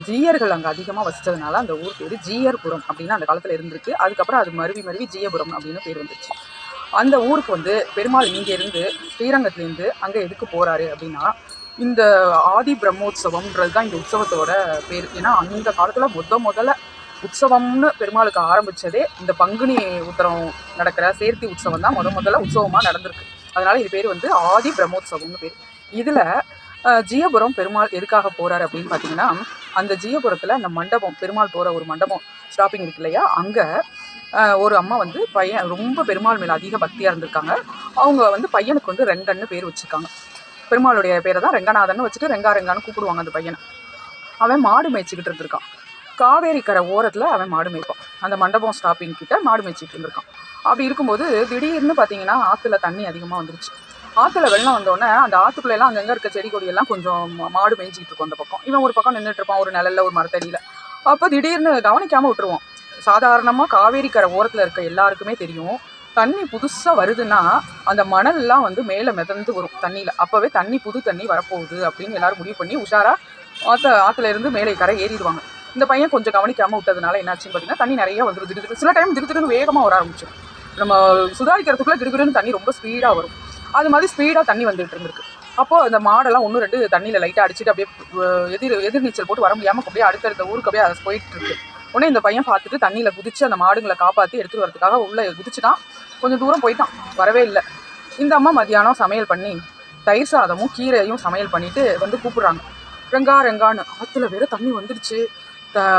ஜீயர்கள் அங்கே அதிகமாக வசித்ததுனால அந்த ஊர் பேர் ஜீயர்புரம் அப்படின்னு அந்த காலத்தில் இருந்திருக்கு. அதுக்கப்புறம் அது மருவி ஜீயபுரம் அப்படின்னு பேர் வந்துச்சு. அந்த ஊருக்கு வந்து பெருமாள் இங்கேருந்து ஸ்ரீரங்கத்துலேருந்து அங்கே எதுக்கு போகிறாரு அப்படின்னா, இந்த ஆதி பிரம்மோற்சவம்ன்றது தான் இந்த உற்சவத்தோட பேர். ஏன்னா அந்த காலத்தில் முதல்ல உற்சவம்னு பெருமாளுக்கு ஆரம்பித்ததே இந்த பங்குனி உத்தரம் நடக்கிற சேர்த்தி உற்சவம் தான் முதல்ல உற்சவமாக நடந்திருக்கு. அதனால் இது பேர் வந்து ஆதி பிரம்மோற்சவம்னு பேர். இதில் ஜீயபுரம் பெருமாள் எதுக்காக போகிறாரு அப்படின்னு பார்த்தீங்கன்னா, அந்த ஜீயபுரத்தில் அந்த மண்டபம் பெருமாள் போகிற ஒரு மண்டபம் ஸ்டாப்பிங் இருக்கு இல்லையா, அங்கே ஒரு அம்மா வந்து பையன் ரொம்ப பெருமாள் மேலே அதிக பக்தியாக இருந்திருக்காங்க. அவங்க வந்து பையனுக்கு வந்து ரெங்கன்னு பேர் வச்சுருக்காங்க. பெருமாளுடைய பேரை தான் ரெங்கநாதன் வச்சுட்டு ரெங்கான்னு கூப்பிடுவாங்க அந்த பையனை. அவன் மாடு மேய்ச்சிக்கிட்டு இருந்திருக்கான். காவேரி கரை ஓரத்தில் அவன் மாடு மேய்ப்பான். அந்த மண்டபம் ஸ்டாப்பிங் கிட்ட மாடு மேய்ச்சிட்டு இருந்திருக்கான். அப்படி இருக்கும்போது திடீர்னு பார்த்தீங்கன்னா ஆற்றுல தண்ணி அதிகமாக வந்துருச்சு. ஆற்றுல வெள்ளம் வந்தோடனே அந்த ஆற்றுக்குள்ளெல்லாம் அங்கங்கே இருக்க செடி கொடியெல்லாம் கொஞ்சம் மாடு மேய்ச்சிக்கிட்டு இருக்கும். அந்த பக்கம் இவன் ஒரு பக்கம் நின்றுட்டு இருப்பான், ஒரு நிழல்ல ஒரு மரத்தடியில். அப்போ திடீர்னு கவனிக்காமல் விட்டுருவோம். சாதாரணமாக காவேரி கரை ஓரத்தில் இருக்க எல்லாருக்குமே தெரியும், தண்ணி புதுசாக வருதுன்னா அந்த மணல்லாம் வந்து மேலே மிதந்து வரும் தண்ணியில். அப்போவே புது தண்ணி வரப்போகுது அப்படின்னு எல்லாரும் முடிவு பண்ணி உஷாராக ஆற்றுல இருந்து மேலே கரை ஏறிடுவாங்க. இந்த பையன் கொஞ்சம் கவனிக்காமல் விட்டதுனால என்னாச்சுன்னு பார்த்தீங்கன்னா, தண்ணி நிறைய வந்துடும். திடுதிடு சில டைம் திடுதிடுன்னு வேகமாக வர ஆரம்பிச்சிடும். நம்ம சுதாரிக்கிறதுக்குள்ளே திடுதிடுன்னு தண்ணி ரொம்ப ஸ்பீடாக வரும். அது மாதிரி ஸ்பீடாக தண்ணி வந்துட்டு இருந்திருக்கு. அப்போது அந்த மாடெல்லாம் 1-2 தண்ணியில் லைட்டாக அடிச்சுட்டு அப்படியே எதிர்நீச்சல் போட்டு வர முடியாமல் அப்படியே அடுத்தடுத்த ஊருக்கு அப்படியே அதை போயிட்டு இருக்கு. உடனே இந்த பையன் பார்த்துட்டு தண்ணியில் குதிச்சு அந்த மாடுங்களை காப்பாற்றி எடுத்துகிட்டு வரதுக்காக உள்ளே குதிச்சுட்டான். கொஞ்சம் தூரம் போயிட்டான், வரவே இல்லை. இந்த அம்மா மதியானம் சமையல் பண்ணி தயிர் சாதமும் கீரையும் சமையல் பண்ணிட்டு வந்து கூப்பிட்றாங்க, ரெங்கான்னு. ஆற்றுல வேற தண்ணி வந்துடுச்சு,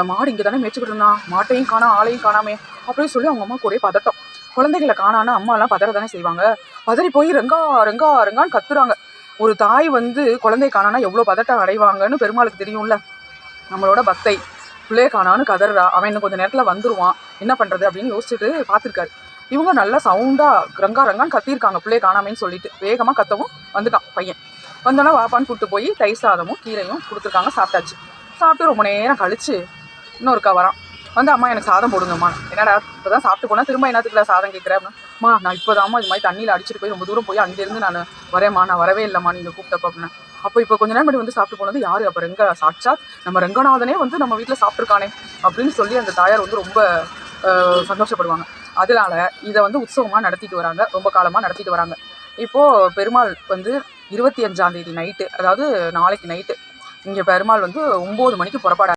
மாடு இங்கே தானே மேய்ச்சிக்கிட்டு இருந்தான், மாட்டையும் காணா ஆளையும் காணாமே அப்படின்னு சொல்லி அவங்க அம்மாவுக்கு ஒரே பதட்டம். குழந்தைகளை காணான்னு அம்மாலாம் பதற தானே செய்வாங்க. பதறி போய் ரெங்கான்னு கத்துறாங்க. ஒரு தாய் வந்து குழந்தை காணானா எவ்வளோ பதட்டம் அடைவாங்கன்னு பெருமாளுக்கு தெரியும்ல. நம்மளோட பக்தை பிள்ளைய காணான்னு கதறா. அவன் இன்னும் கொஞ்சம் நேரத்தில் வந்துடுவான், என்ன பண்ணுறது அப்படின்னு யோசிச்சுட்டு பார்த்துருக்காரு. இவங்க நல்லா சவுண்டாக ரெங்கான்னு கத்தியிருக்காங்க பிள்ளைய காணாமேன்னு சொல்லிட்டு. வேகமாக கத்தவும் வந்துட்டான் பையன். வந்தோன்னா வாப்பான்னு கூப்பிட்டு போய் தயிர் சாதமும் கீரையும் கொடுத்துருக்காங்க. சாப்பிட்டாச்சு. சாப்பிட்டு ரொம்ப நேரம் கழிச்சு இன்னொருக்கா வரான். வந்து அம்மா எனக்கு சாதம் போடுங்கம்மா. என்னடா இப்போ தான் சாப்பிட்டு போனால் திரும்ப என்னத்துக்குள்ள சாதம் கேட்குறேன்? அம்மா நான் இப்போ தான்மா இது மாதிரி தண்ணியில் அடிச்சுட்டு போய் ரொம்ப தூரம் போய் அங்கேருந்து நான் வரேம்மா, நான் வரவே இல்லைம்மா நீங்கள் கூப்பிட்டப்போ அப்படின்னு. இப்போ கொஞ்ச நேரம் முன்னாடி வந்து சாப்பிட்டு போனது யார்? அப்போ சாட்சாத் நம்ம ரெங்கநாதனே வந்து நம்ம வீட்டில் சாப்பிட்ருக்கானே அப்படின்னு சொல்லி அந்த தாயார் வந்து ரொம்ப சந்தோஷப்படுவாங்க. அதனால இதை வந்து உற்சவமாக நடத்திட்டு வராங்க, ரொம்ப காலமாக நடத்திட்டு வராங்க. இப்போது பெருமாள் வந்து 25ஆம் தேதி நைட்டு, அதாவது நாளைக்கு நைட்டு இங்கே பெருமாள் வந்து 9 மணிக்கு புறப்பாடாங்க.